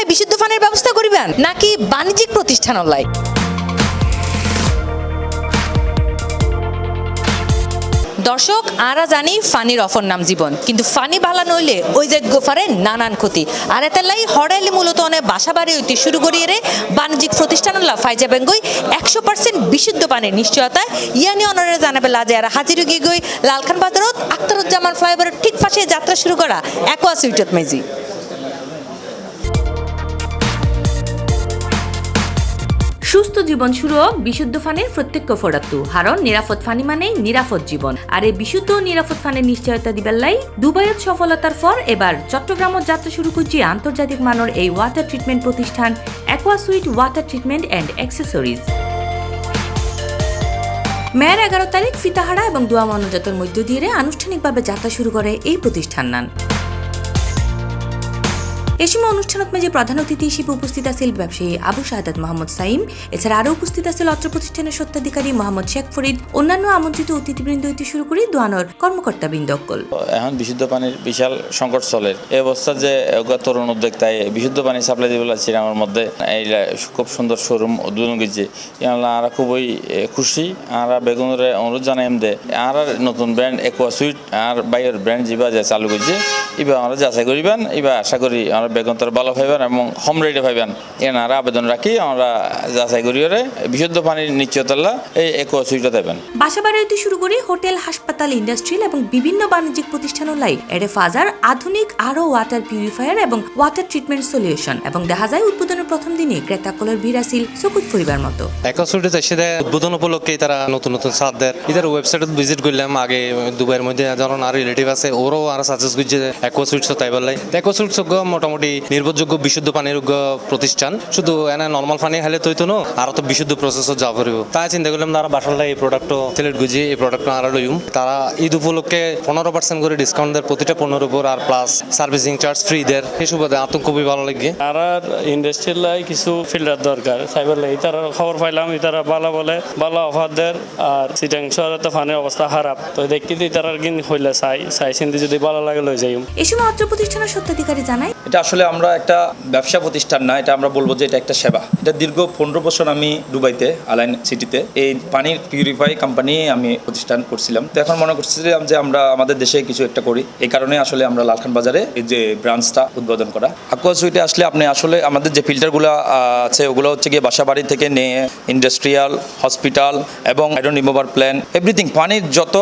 বিশুদ্ধ পানির ব্যবস্থা করিবেন নাকি বাণিজ্যিক প্রতিষ্ঠান লাই? দর্শক আরা জানি ফানির অফর নাম জীবন, কিন্তু ফানি ভালা নইলে ওই যে গোফারে নানান ক্ষতি। আর এতেলাই হরাইলে মূলত অনেক বাসা বাড়ি হইতে শুরু করিয়ে বাণিজ্যিক প্রতিষ্ঠান ফাইজা বেঙ্গই 100% বিশুদ্ধ পানির নিশ্চয়তায় ইয়ানি অনরে জানাবে লাজে আর হাজির গিয়ে গই লালখান বাজারত আখতারুজ্জামান ফ্লাইওভারের ঠিক পাশে যাত্রা শুরু করা অ্যাকোয়া সুইটত মেজি। সুস্থ জীবন শুরু হোক বিশুদ্ধ পানির প্রত্যক্ষ ফোরাত্তু, কারণ নিরাপদ পানি মানেই নিরাপদ জীবন। আর এই বিশুদ্ধ ও নিরাপদ পানির নিশ্চয়তা দিবেলাই দুবাইয়ের সফলতার পর এবার চট্টগ্রামত যাত্রা শুরু করছে আন্তর্জাতিক মানের এই ওয়াটার ট্রিটমেন্ট প্রতিষ্ঠান aqua sweet water treatment and accessories. মেয়ের 11 তারিখ ফিতাহারা এবং দোয়া মনোজাতের মধ্য দিয়ে আনুষ্ঠানিকভাবে যাত্রা শুরু করে এই প্রতিষ্ঠান নান। এই সময় অনুষ্ঠানত মাঝে প্রধান অতিথি হিসেবে উপস্থিত আছেন ব্যবসায়ী আবু শাহাদাত মোহাম্মদ সাইম। এছাড়া আরও উপস্থিত আছেন অত্র প্রতিষ্ঠানের স্বত্বাধিকারী মোহাম্মদ শেখ ফরিদ, অন্যান্য আমন্ত্রিত অতিথিবৃন্দ হইতে শুরু করে দোয়ানোর কর্মকর্তাবৃন্দ। এখন বিশুদ্ধ পানির বিশাল সংকট চলে। এই অবস্থা যে তরুণ উদ্যোক্তায় বিশুদ্ধ পানি সাপ্লাই দিবে লাগছে আমার মধ্যে এই খুব সুন্দর শোরুম উদ্বোধন করছে। আমরা খুবই খুশি। আমরা বেগুনের অনুরোধ জানাই দে আর নতুন ব্র্যান্ড অ্যাকোয়া সুইট আর বাইরের ব্র্যান্ড যা যা চালু করছে এবার আমরা যাচাই করিবেন। এবার আশা করি আমরা বেগুন তার ভালো পাইবেন এবং হোম রেটে পাইবেন। এনারা আবেদন রাখি আমরা যাচাই করি বিশুদ্ধ পানির নিশ্চয়তা এই অ্যাকোয়া সুইটটা দেবেন। বাসা বাড়ি হইতে শুরু করে হোটেল, হাসপাতাল, ইন্ডাস্ট্রিয়াল এবং বিভিন্ন বাণিজ্যিক প্রতিষ্ঠান লাই এর ফাজার আধুনিক আরও ওয়াটার পিউরিফায়ার এবং ওয়াটার ট্রিটমেন্ট সলিউশন এবং দেখা যায় উদ্বোধনের প্রথম দিনে ক্রেতাকলের ভিড় আসিল চকুত পরিবার মতো। অ্যাকোয়া সুইটে এসে উদ্বোধন উপলক্ষে তারা নতুন নতুন সাত দেয়। এদের ওয়েবসাইটে ভিজিট করলাম আগে দুবাইয়ের মধ্যে যখন আর রিলেটিভ আছে ওরাও আর সাজেস্ট করছে অ্যাকোয়া সুইটস তাই বললাই। অ্যাকোয়া সুইটস মোটামুটি নির্ভরযোগ্য বিশুদ্ধ পানির প্রতিষ্ঠান। শুধু এনে নর্মাল পানি খাইলে তৈতো না আর তো বিশুদ্ধ প্রসেসও যা করিব তাই চিন্তা করলাম তারা বাসাল্লাই এই প্রোডাক্ট সিলেক্ট করছি। এই প্রোডাক্ট আর লইম তারা ঈদ উপলক্ষে 15% করে ডিসকাউন্ট দেয় প্রতিটা পণ্যের উপর, আর প্লাস সার্ভিসিং চার্জ ফ্রি দেয়। এই সুবাদে আমার তো খুবই ভালো লাগে। আর ইন্ডাস্ট্রিয়াল লাই কিছু ফিল্টার দরকার সাইবার লাই তারা খবর পাইলাম তারা ভালো বলে ভালো অফার দেয়। আর সিটাং শহরে তো পানির অবস্থা খারাপ, তো দেখি তারা কিন্তু হইলে চাই চিন্তি যদি ভালো লাগে লই যাই। এই সময় অত্র প্রতিষ্ঠানের স্বত্বাধিকারী জানায় এটা আসলে আমরা একটা ব্যবসা প্রতিষ্ঠান না, এটা আমরা বলবো যে এটা একটা সেবা। এটা দীর্ঘ 15 বছর আমি দুবাইতে আলাইন সিটিতে এই পানির পিউরিফাই কোম্পানি আমি প্রতিষ্ঠান করছিলাম। তো এখন মনে করছিলাম যে আমরা আমাদের দেশে কিছু একটা করি, এই কারণে আসলে আমরা লালখান বাজারে এই যে ব্রাঞ্চটা উদ্বোধন করা। অ্যাকোয়া সুইটে আসলে আপনি আসলে আমাদের যে ফিল্টারগুলো আছে ওগুলো হচ্ছে গিয়ে বাসা বাড়ি থেকে নিয়ে ইন্ডাস্ট্রিয়াল, হসপিটাল এবং আয়রন রিমুভার প্ল্যান এভরিথিং পানির যত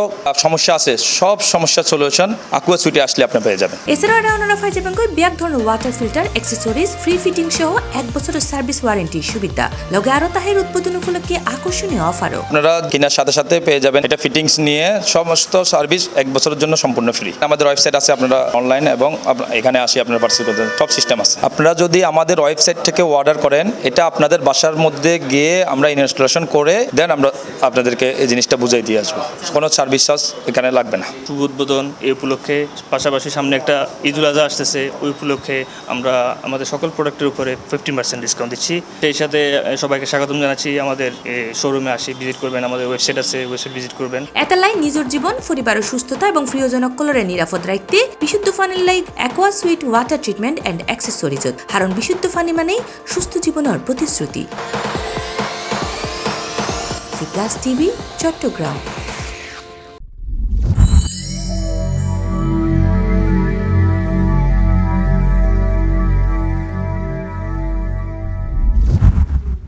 সমস্যা আছে সব সমস্যার সলিউশন অ্যাকোয়া সুইটে আসলে আপনি পেয়ে যাবেন। এছাড়াও রাউন্ডার ফাইজা ব্যাংকের ব্যাগ ধরনের water filter, accessories, free fitting সহ 1 বছরের সার্ভিস ওয়ারেন্টি সুবিধা লগে আরো তাহের উদ্বোধন উপলক্ষে আকর্ষণীয় অফারও। আপনারা কেনার সাথে সাথে পেয়ে যাবেন এটা ফিটিংস নিয়ে সমস্ত সার্ভিস 1 বছরের জন্য সম্পূর্ণ ফ্রি। আমাদের ওয়েবসাইট আছে, আপনারা অনলাইন এবং এখানে আসি আপনারা পার্সেল করতে সব সিস্টেম আছে। আপনারা যদি আমাদের ওয়েবসাইট থেকে অর্ডার করেন এটা আপনাদের বাসার মধ্যে গিয়ে আমরা ইনস্টলেশন করে দেন আমরা আপনাদেরকে এই জিনিসটা বুঝাই দিয়ে আসবো। কোনো সার্ভিস চার্জ এখানে লাগবে না। শুভ উদ্বোধন এই উপলক্ষে, পাশাপাশি সামনে একটা ঈদুল আজহা আসতেছে, ওই উপলক্ষে আমরা আমাদের সকল প্রোডাক্টের উপরে 15% ডিসকাউন্ট দিচ্ছি। সেই সাথে সবাইকে স্বাগতম জানাচ্ছি। আমাদের শোরুমে আসি, ভিজিট করবেন, আমাদের ওয়েবসাইট আছে, ওয়েবসাইট ভিজিট করবেন। এতালাই নিজের জীবন, পরিবারের সুস্থতা এবং প্রিয়জনক কলরে নিরাপদ রাখতে বিশুদ্ধ পানির লাই aqua sweet water treatment and accessories, কারণ বিশুদ্ধ পানি মানেই সুস্থ জীবনের প্রতিশ্রুতি। C plus TV, Chittagong.